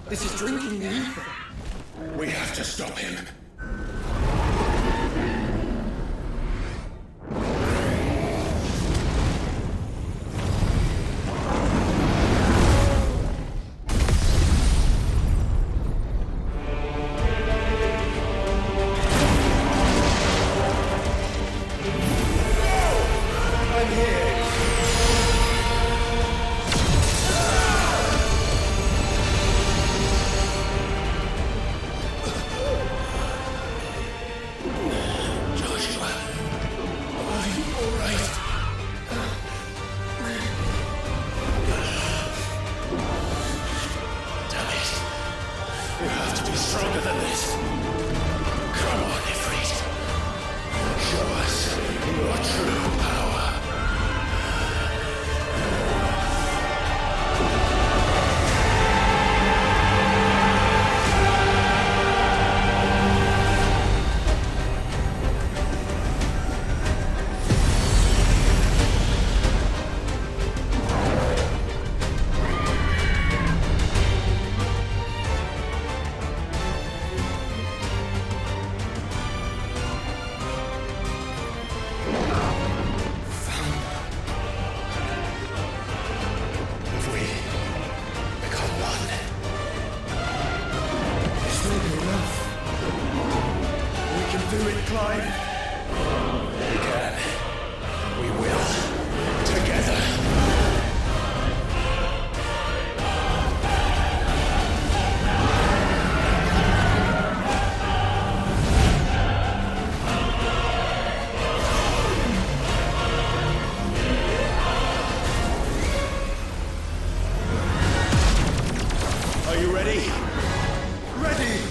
This is drinking the ether. We have to stop him. Stronger than this. Come on, Ifrit. Show us your true power. Are you ready? Ready!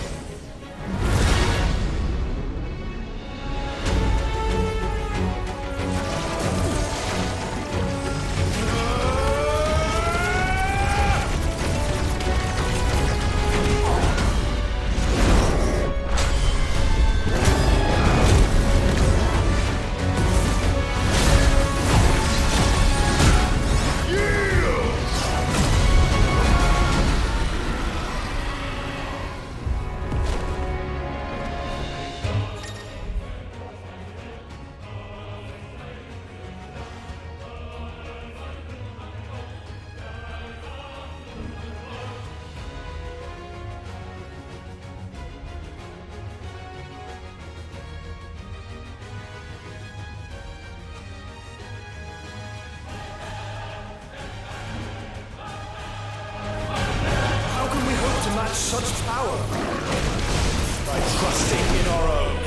Such power by trusting in our own.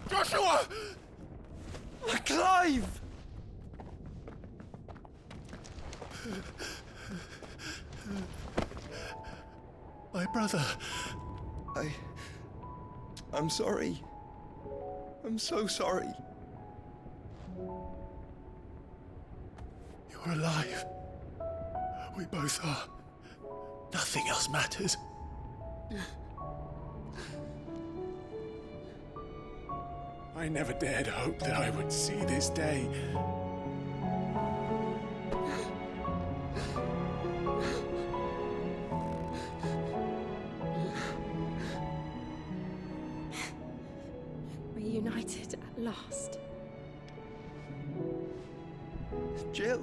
Joshua! Clive! My brother. I'm sorry. I'm so sorry. You're alive. We both are. Nothing else matters. I never dared hope that I would see this day. Reunited at last. Jill.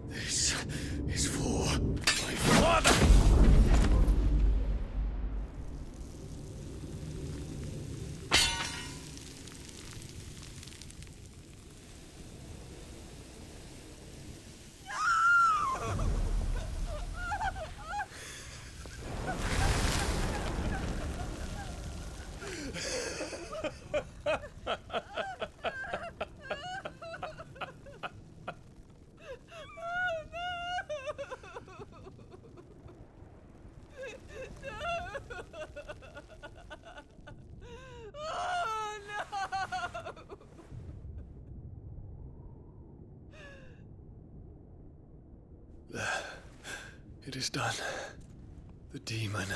This is for my father! It is done. The demon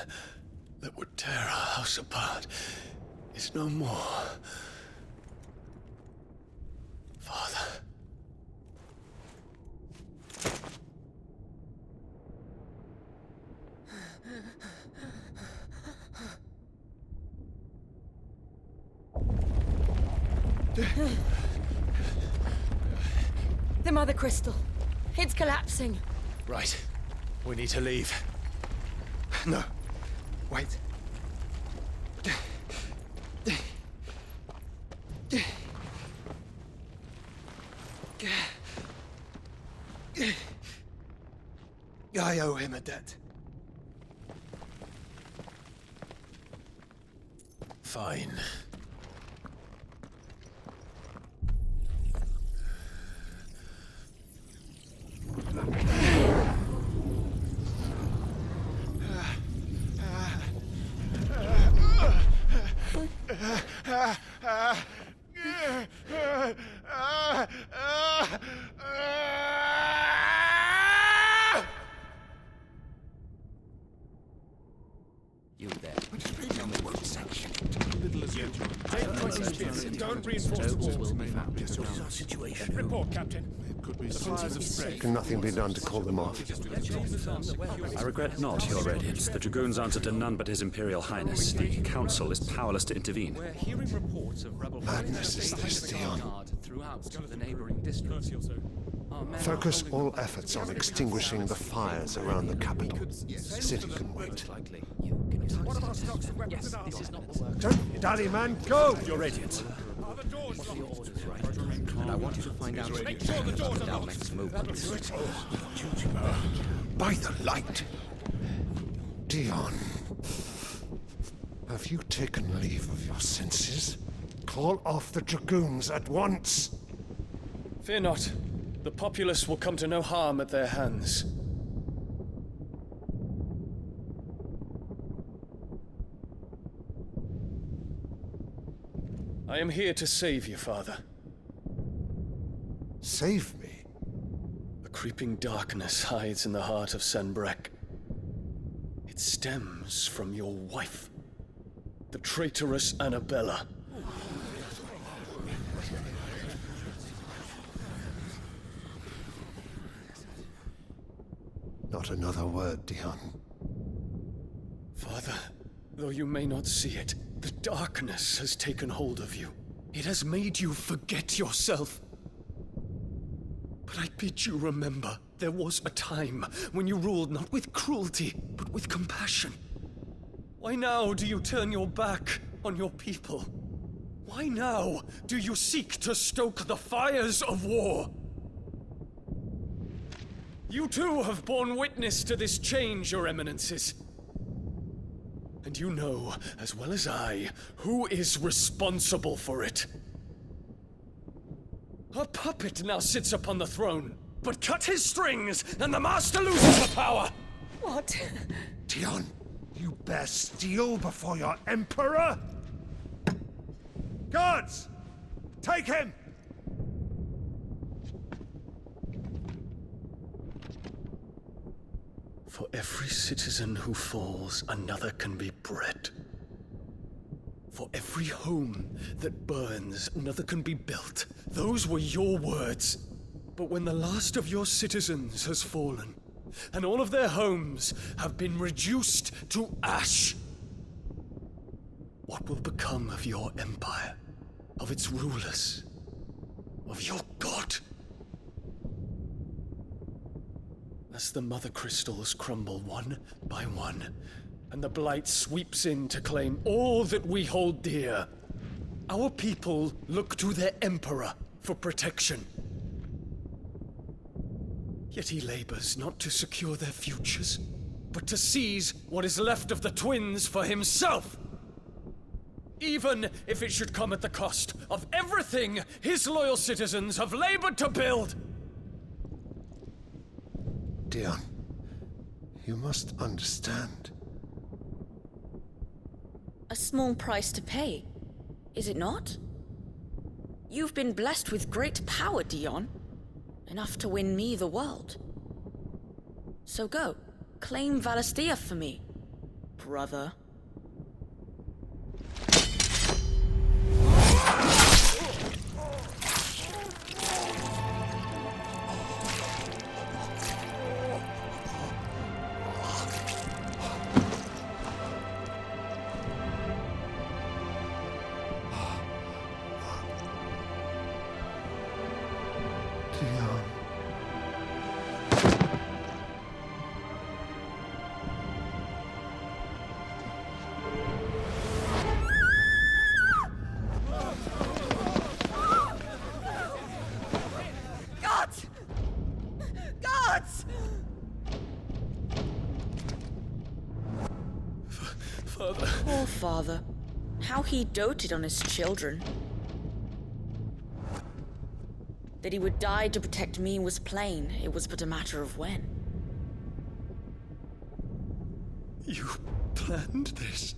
that would tear our house apart is no more. Father. The Mother Crystal. It's collapsing. Right. We need to leave. No. Wait. I owe him a debt. Fine. You there. Don't reinforce the walls. Will be found. What is our situation? Report, Captain. The fires have spread. Can nothing be done to call them off? I regret not, Your Radiance. The Dragoons answer to none but His Imperial Highness. The Council is powerless to intervene. We're hearing reports of rebel Madness is this, Dion. throughout the neighboring districts. Our men Focus are all efforts on extinguishing the fires around the capital. The city can wait. What of our stocks of weapons and armor? Don't dally, man, go! Your Radiance. Are the doors locked? and I want you to find out Make sure the doors are our locked. next movement. By the light! Dion, have you taken leave of your senses? Call off the Dragoons at once! Fear not. The populace will come to no harm at their hands. I am here to save you, Father. Save me? A creeping darkness hides in the heart of Sanbrek. It stems from your wife, the traitorous Annabella. Not another word, Dion. Father, though you may not see it, the darkness has taken hold of you. It has made you forget yourself. But I bid you remember, there was a time when you ruled not with cruelty, but with compassion. Why now do you turn your back on your people? Why now do you seek to stoke the fires of war? You too have borne witness to this change, Your Eminences. And you know, as well as I, who is responsible for it. A puppet now sits upon the throne, but cut his strings, and the master loses the power! What? Dion, you bear steel before your Emperor? Guards! Take him! For every citizen who falls, another can be bred. For every home that burns, another can be built. Those were your words. But when the last of your citizens has fallen, and all of their homes have been reduced to ash, what will become of your empire, of its rulers, of your god? As the mother crystals crumble one by one, and the blight sweeps in to claim all that we hold dear, our people look to their emperor for protection. Yet he labors not to secure their futures, but to seize what is left of the twins for himself. Even if it should come at the cost of everything his loyal citizens have labored to build. Dion, you must understand. A small price to pay, is it not? You've been blessed with great power, Dion. Enough to win me the world. So go, claim Valisthea for me, brother. Poor father. How he doted on his children. That he would die to protect me was plain. It was but a matter of when. You planned this?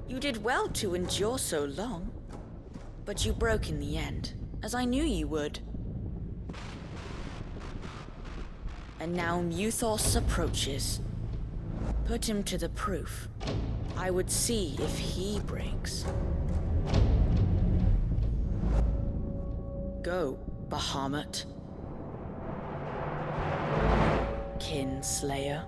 You did well to endure so long. But you broke in the end, as I knew you would. And now Muthos approaches. Put him to the proof. I would see if he breaks. Go, Bahamut. Kinslayer.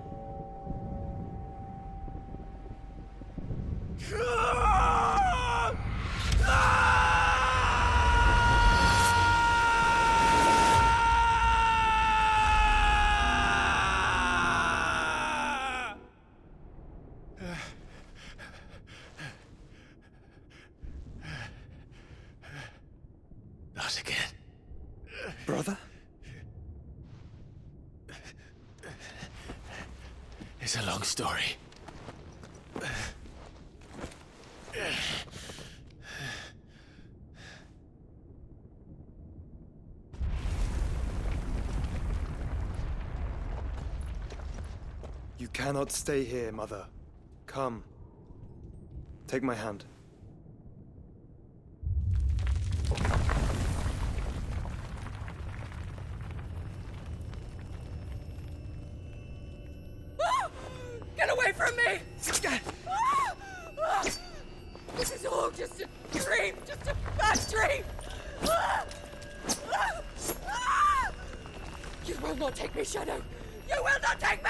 Not again. Brother? It's a long story. You cannot stay here, Mother. Come. Take my hand. Get away from me! This is all just a dream, just a bad dream! You will not take me, Shadow! You will not take me!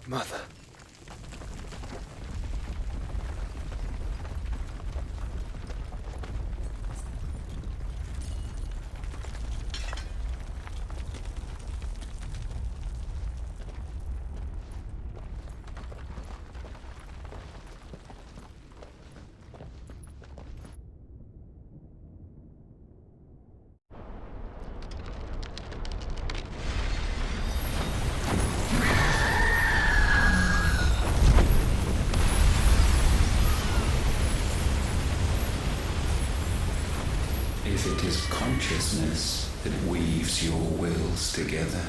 Mother. If it is consciousness that weaves your wills together,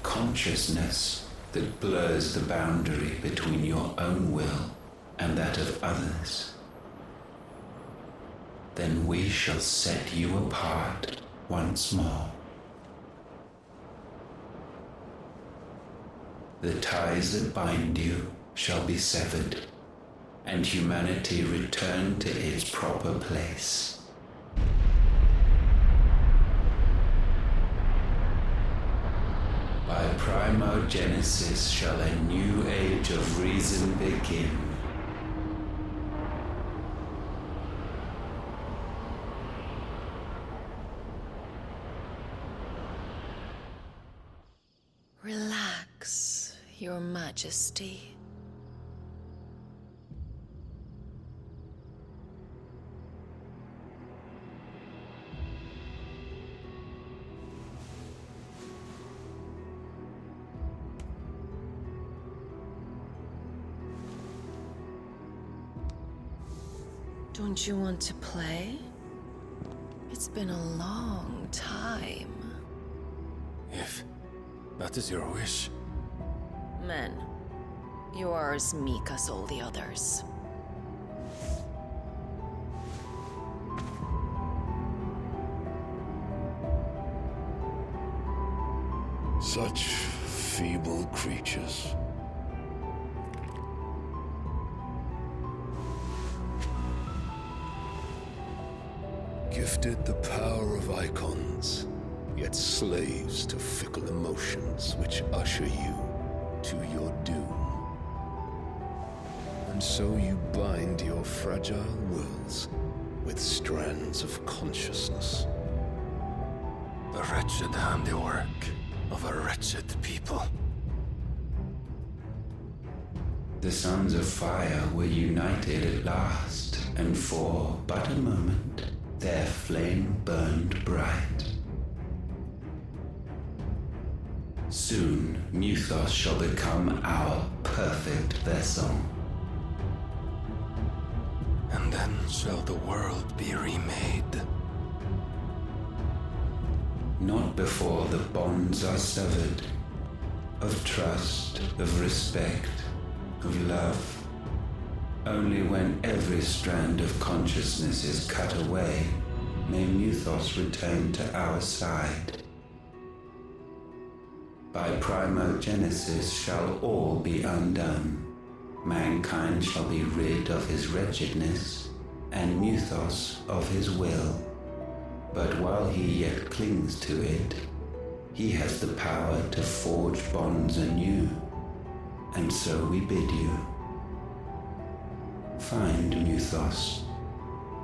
consciousness that blurs the boundary between your own will and that of others, then we shall set you apart once more. The ties that bind you shall be severed, and humanity return to its proper place. By primogenesis shall a new age of reason begin. Relax, Your Majesty. Don't you want to play? It's been a long time. If that is your wish. Men, you are as meek as all the others. Such feeble creatures. Gifted the power of icons, yet slaves to fickle emotions which usher you to your doom. And so you bind your fragile wills with strands of consciousness. The wretched handiwork of a wretched people. The sons of fire were united at last, and for but a moment their flame burned bright. Soon Muthos shall become our perfect vessel. And then shall the world be remade. Not before the bonds are severed, of trust, of respect, of love. Only when every strand of consciousness is cut away, may Muthos return to our side. By primogenesis shall all be undone. Mankind shall be rid of his wretchedness, and Muthos of his will. But while he yet clings to it, he has the power to forge bonds anew. And so we bid you, find Muthos,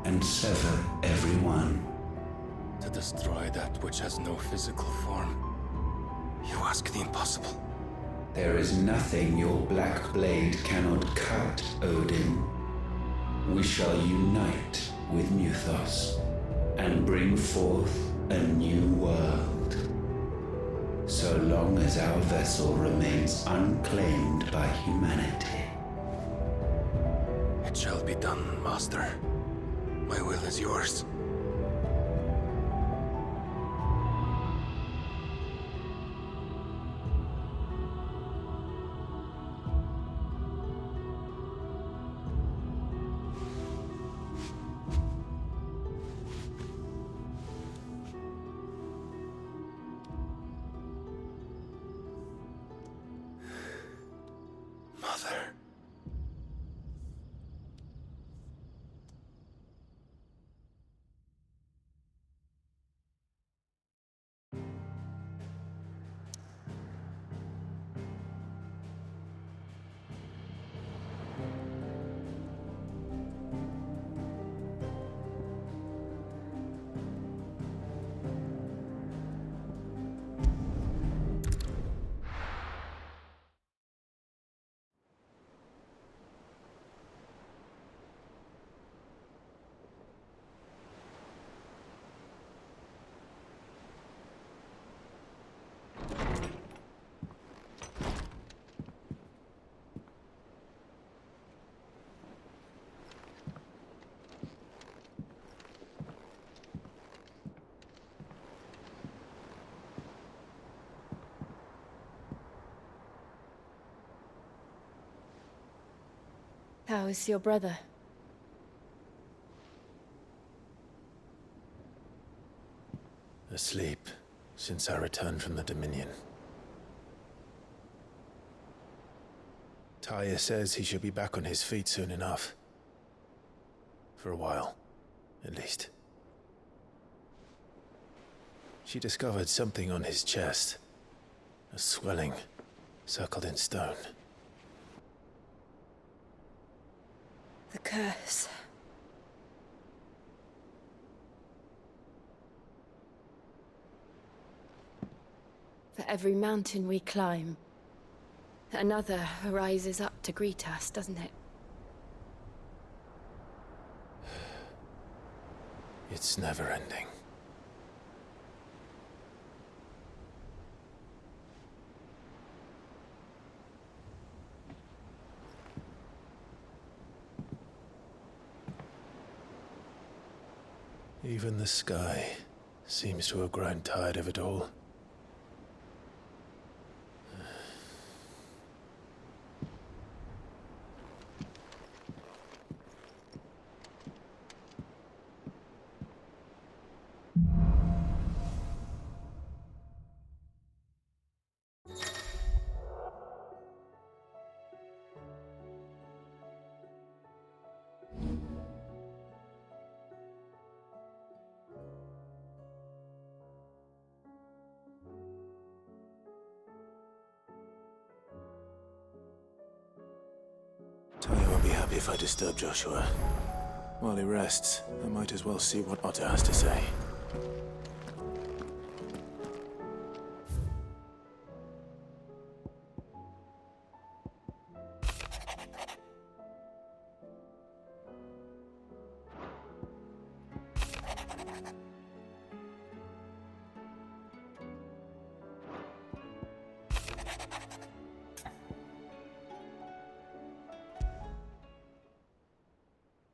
and sever every one. To destroy that which has no physical form. You ask the impossible. There is nothing your black blade cannot cut, Odin. We shall unite with Muthos and bring forth a new world. So long as our vessel remains unclaimed by humanity. It shall be done, Master. My will is yours. Mother. How is your brother? Asleep since I returned from the Dominion. Taya says he should be back on his feet soon enough. For a while, at least. She discovered something on his chest. A swelling, circled in stone. The curse. For every mountain we climb, another rises up to greet us, doesn't it? It's never ending. Even the sky seems to have grown tired of it all. if I disturb Joshua. While he rests, I might as well see what Otto has to say.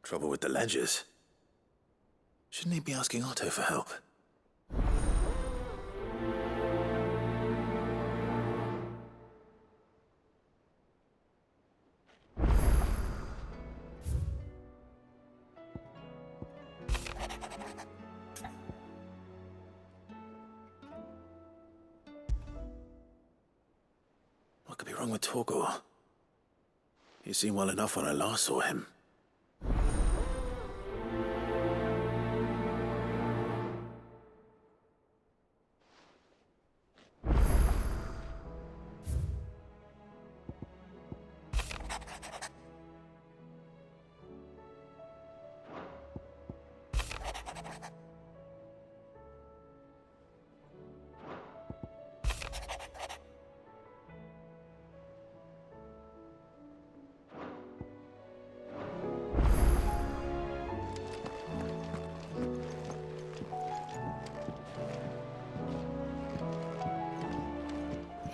Trouble with the ledgers. Shouldn't he be asking Otto for help? What could be wrong with Torgor? He seemed well enough when I last saw him.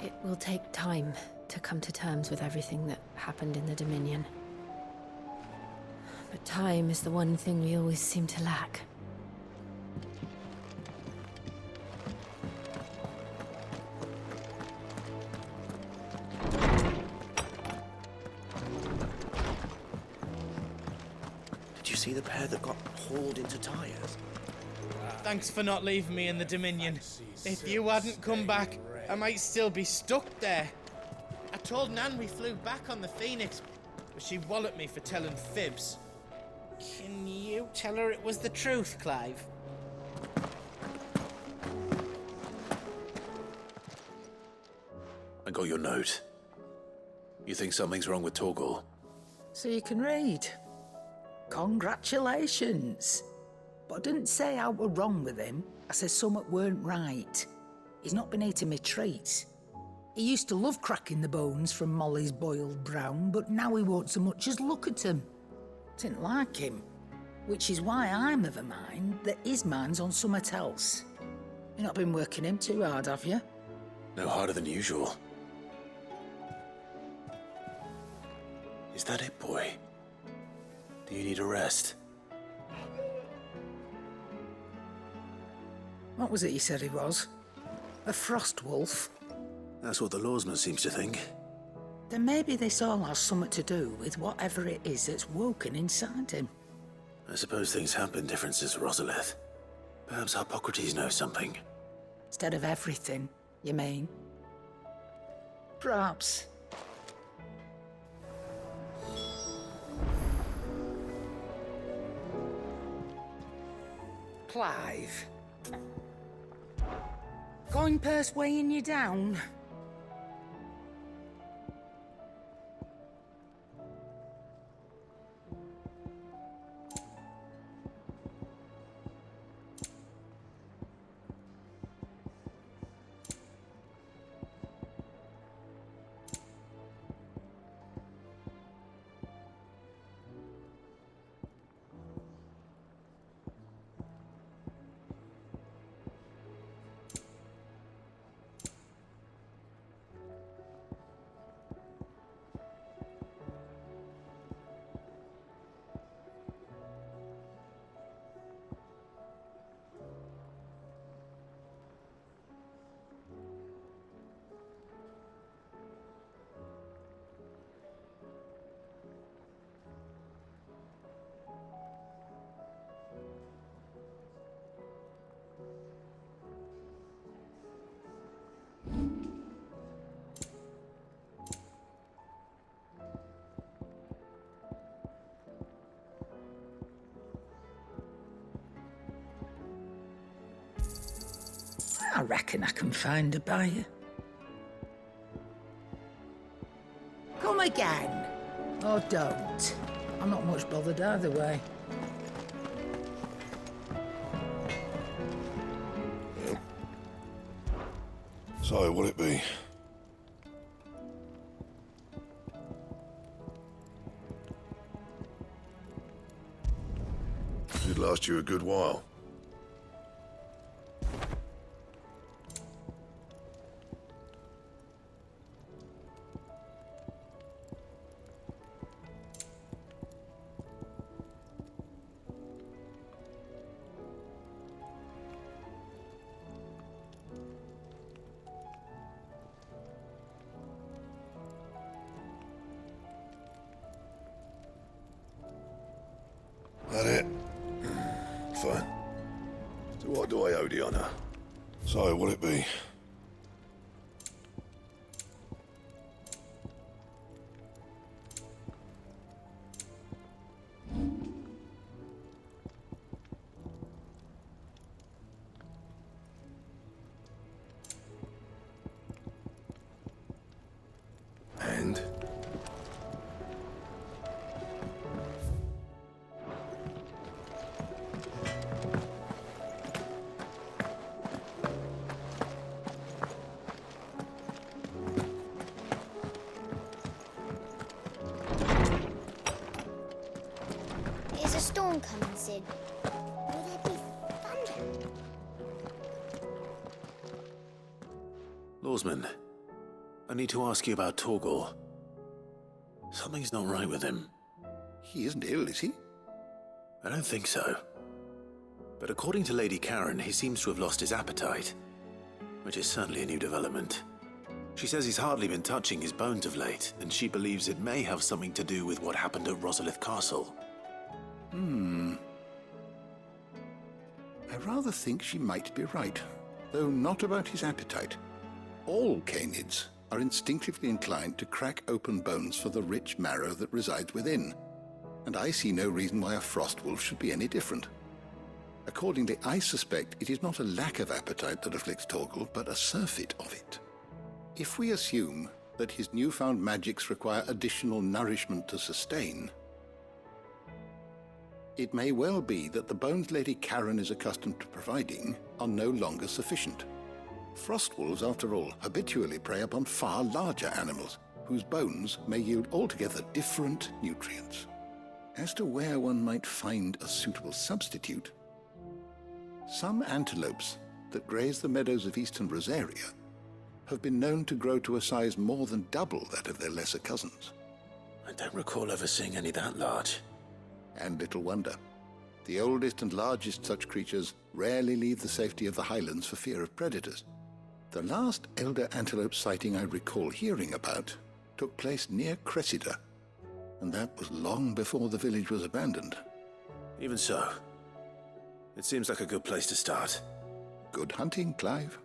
It will take time to come to terms with everything that happened in the Dominion. But time is the one thing we always seem to lack. Did you see the pair that got hauled into tires? Thanks for not leaving me in the Dominion. If you hadn't come back, I might still be stuck there. I told Nan we flew back on the Phoenix, but she walloped me for telling fibs. Can you tell her it was the truth, Clive? I got your note. You think something's wrong with Torgor? So you can read. Congratulations. But I didn't say I were wrong with him. I said something weren't right. He's not been eating me treats. He used to love cracking the bones from Molly's boiled brown, but now he won't so much as look at them. Didn't like him. Which is why I'm of a mind that his mind's on something else. You've not been working him too hard, have you? No harder than usual. Is that it, boy? Do you need a rest? What was it he said he was? A frost wolf? That's what the lawsman seems to think. Then maybe this all has something to do with whatever it is that's woken inside him. I suppose things have been different since Rosalith. Perhaps Hippocrates knows something. Instead of everything, you mean? Perhaps. Clive. Coin purse weighing you down? I reckon I can find a buyer. Come again. Or don't. I'm not much bothered either way. So, what'll it be? Should last you a good while. That it? Fine. So what do I owe the honour? So, what'll it be? And? Is a storm coming, Sid? Will there be thunder? Lawsman, I need to ask you about Torgal. Something's not right with him. He isn't ill, is he? I don't think so. But according to Lady Karen, he seems to have lost his appetite, which is certainly a new development. She says he's hardly been touching his bones of late, and she believes it may have something to do with what happened at Rosalith Castle. I rather think she might be right, though not about his appetite. All canids are instinctively inclined to crack open bones for the rich marrow that resides within, and I see no reason why a frostwolf should be any different. Accordingly, I suspect it is not a lack of appetite that afflicts Torgal, but a surfeit of it. If we assume that his newfound magics require additional nourishment to sustain, it may well be that the bones Lady Karen is accustomed to providing are no longer sufficient. Frostwolves, after all, habitually prey upon far larger animals, whose bones may yield altogether different nutrients. As to where one might find a suitable substitute, some antelopes that graze the meadows of eastern Rosaria have been known to grow to a size more than double that of their lesser cousins. I don't recall ever seeing any that large. And little wonder. The oldest and largest such creatures rarely leave the safety of the highlands for fear of predators. The last elder antelope sighting I recall hearing about took place near Cressida, and that was long before the village was abandoned. Even so, it seems like a good place to start. Good hunting, Clive.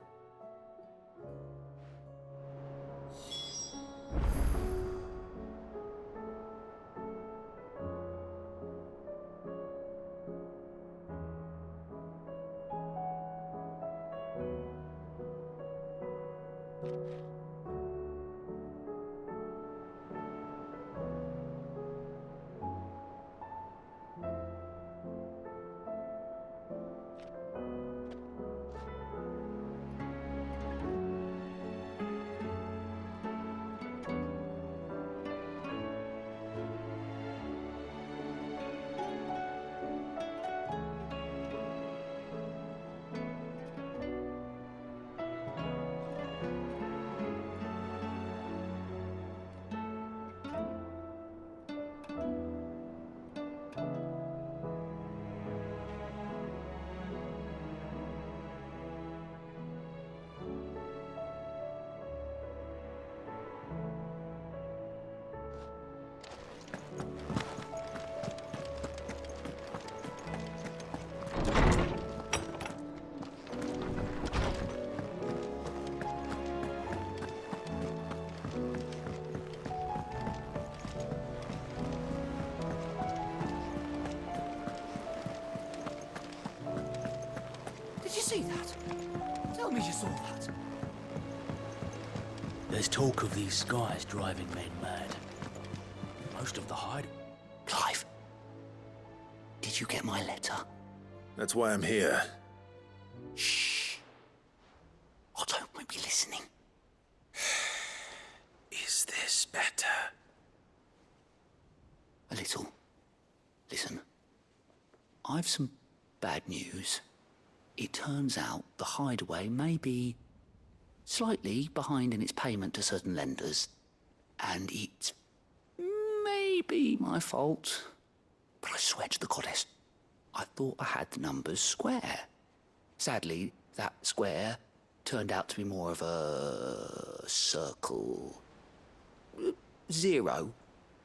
Did you see that? Tell me you saw that. There's talk of these skies driving men mad. Most of the hide... Clive, Did you get my letter? That's why I'm here. Shh. Otto might be listening. Is this better? A little. Listen. I've some bad news. It turns out the Hideaway may be slightly behind in its payment to certain lenders. And it's maybe my fault. But I swear to the goddess, I thought I had the numbers square. Sadly, that square turned out to be more of a circle. 0,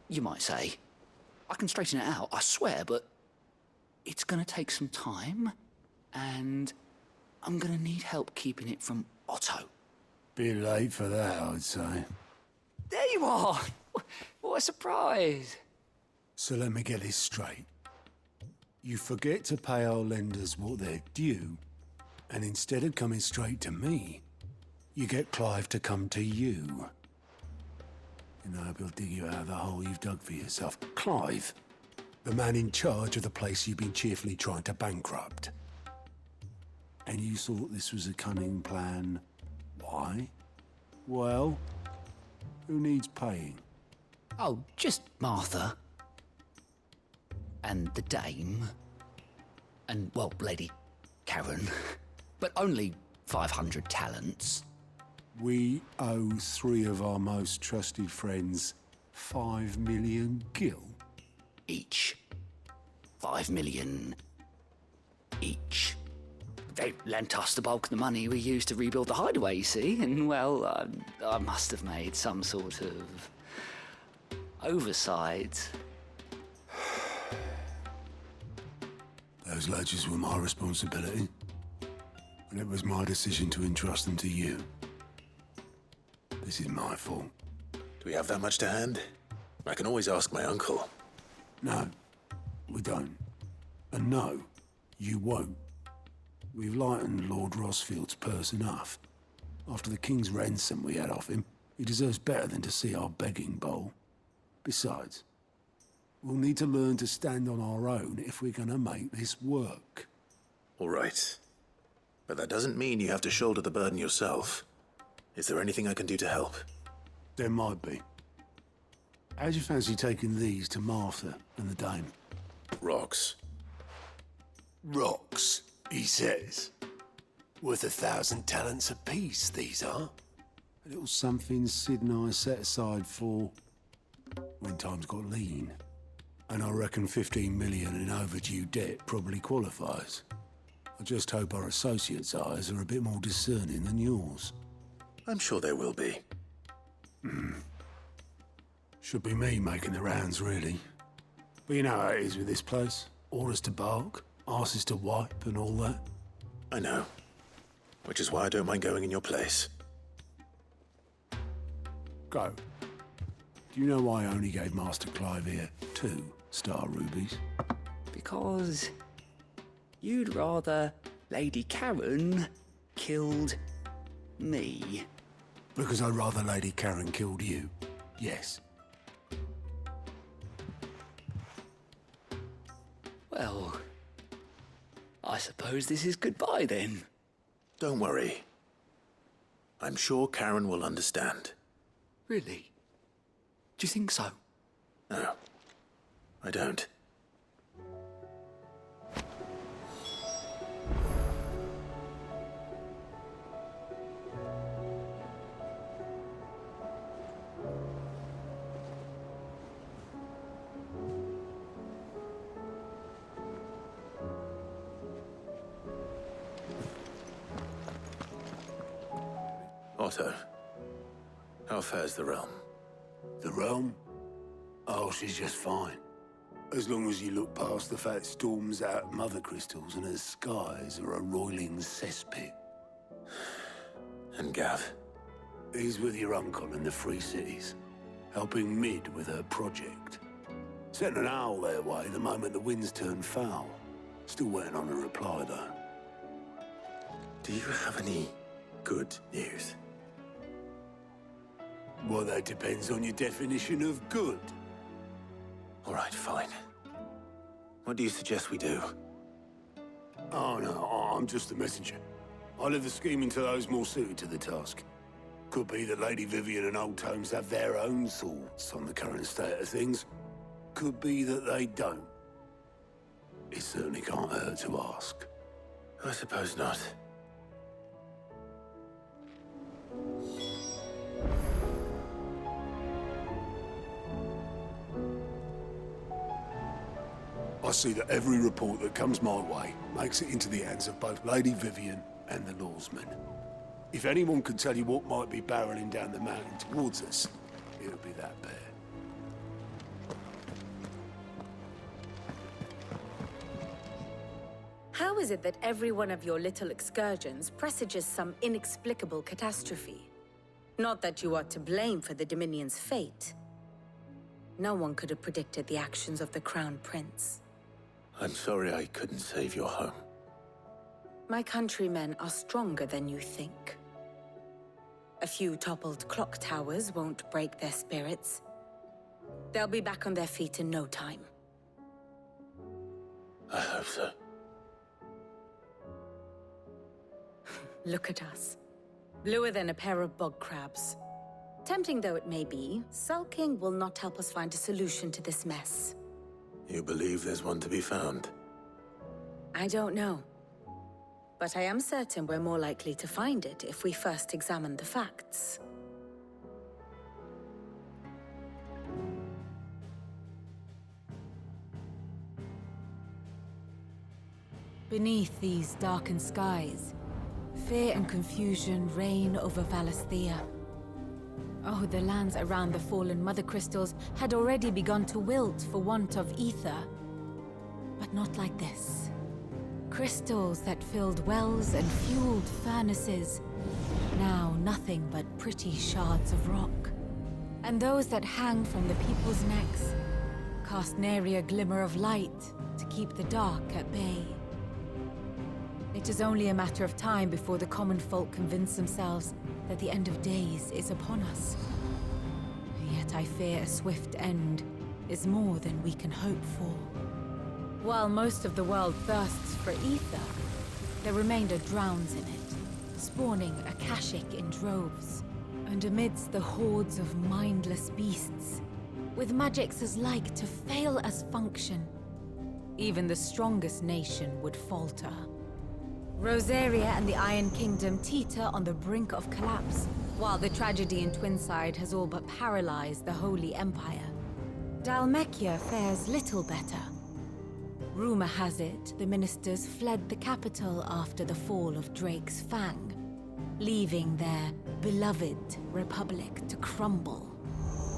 you might say. I can straighten it out, I swear, but it's gonna take some time, and I'm gonna need help keeping it from Otto. Bit late for that, I'd say. There you are! What a surprise! So let me get this straight. You forget to pay our lenders what they're due, and instead of coming straight to me, you get Clive to come to you. And I hope he'll dig you out of the hole you've dug for yourself. Clive, the man in charge of the place you've been cheerfully trying to bankrupt. And you thought this was a cunning plan. Why? Well, who needs paying? Oh, just Martha. And the dame. And, well, Lady Karen. But only 500 talents. We owe 3 of our most trusted friends 5 million gil. Each. 5 million each. They lent us the bulk of the money we used to rebuild the Hideaway, you see, and, well, I must have made some sort of oversight. Those ledgers were my responsibility, and it was my decision to entrust them to you. This is my fault. Do we have that much to hand? I can always ask my uncle. No, we don't. And no, you won't. We've lightened Lord Rosfield's purse enough. After the king's ransom we had off him, he deserves better than to see our begging bowl. Besides, we'll need to learn to stand on our own if we're gonna make this work. All right. But that doesn't mean you have to shoulder the burden yourself. Is there anything I can do to help? There might be. How'd you fancy taking these to Martha and the dame? Rocks. Rocks, he says. Worth 1,000 talents apiece, these are. A little something Sid and I set aside for when times got lean. And I reckon 15 million in overdue debt probably qualifies. I just hope our associates' eyes are a bit more discerning than yours. I'm sure they will be. Should be me making the rounds, really. But you know how it is with this place. Orders to bark, arses to wipe, and all that. I know. Which is why I don't mind going in your place. Go. Do you know why I only gave Master Clive here 2 star rubies? Because you'd rather Lady Karen killed me. Because I'd rather Lady Karen killed you. Yes. Well, I suppose this is goodbye then. Don't worry. I'm sure Karen will understand. Really? Do you think so? No, I don't. Otto, how fares the realm? The realm? Oh, she's just fine. As long as you look past the fat storms out of mother crystals and her skies are a roiling cesspit. And Gav? He's with your uncle in the Free Cities, helping Mid with her project. Sent an owl their way the moment the winds turned foul. Still waiting on a reply, though. Do you have any good news? Well, that depends on your definition of good. All right, fine. What do you suggest we do? Oh no, I'm just a messenger. I leave the scheming to those more suited to the task. Could be that Lady Vivian and Old Tomes have their own thoughts on the current state of things. Could be that they don't. It certainly can't hurt to ask. I suppose not. I see that every report that comes my way makes it into the hands of both Lady Vivian and the Lawsmen. If anyone could tell you what might be barreling down the mountain towards us, it would be that pair. How is it that every one of your little excursions presages some inexplicable catastrophe? Not that you are to blame for the Dominion's fate. No one could have predicted the actions of the Crown Prince. I'm sorry I couldn't save your home. My countrymen are stronger than you think. A few toppled clock towers won't break their spirits. They'll be back on their feet in no time. I hope so. Look at us. Bluer than a pair of bog crabs. Tempting though it may be, sulking will not help us find a solution to this mess. You believe there's one to be found? I don't know. But I am certain we're more likely to find it if we first examine the facts. Beneath these darkened skies, fear and confusion reign over Valisthea. Oh, the lands around the fallen Mother Crystals had already begun to wilt for want of ether. But not like this. Crystals that filled wells and fueled furnaces, now nothing but pretty shards of rock. And those that hang from the people's necks cast nary a glimmer of light to keep the dark at bay. It is only a matter of time before the common folk convince themselves that the end of days is upon us. Yet I fear a swift end is more than we can hope for. While most of the world thirsts for ether, the remainder drowns in it, spawning Akashic in droves. And amidst the hordes of mindless beasts, with magics as like to fail as function, even the strongest nation would falter. Rosaria and the Iron Kingdom teeter on the brink of collapse, while the tragedy in Twinside has all but paralyzed the Holy Empire. Dalmekia fares little better. Rumor has it the ministers fled the capital after the fall of Drake's Fang, leaving their beloved republic to crumble.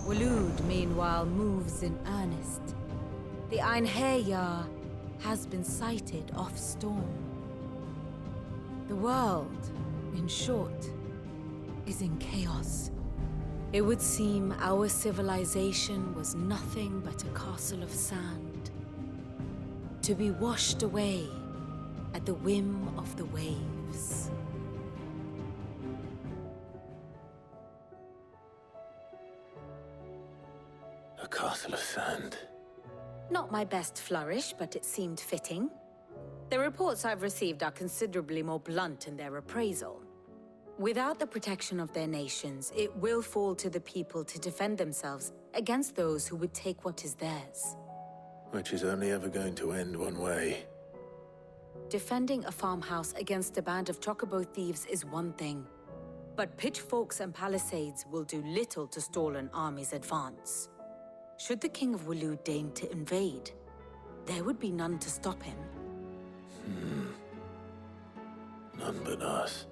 Waloed, meanwhile, moves in earnest. The Einherjar has been sighted off-storm. The world, in short, is in chaos. It would seem our civilization was nothing but a castle of sand, to be washed away at the whim of the waves. A castle of sand. Not my best flourish, but it seemed fitting. The reports I've received are considerably more blunt in their appraisal. Without the protection of their nations, it will fall to the people to defend themselves against those who would take what is theirs. Which is only ever going to end one way. Defending a farmhouse against a band of chocobo thieves is one thing, but pitchforks and palisades will do little to stall an army's advance. Should the King of Waloed deign to invade, there would be none to stop him. None but us.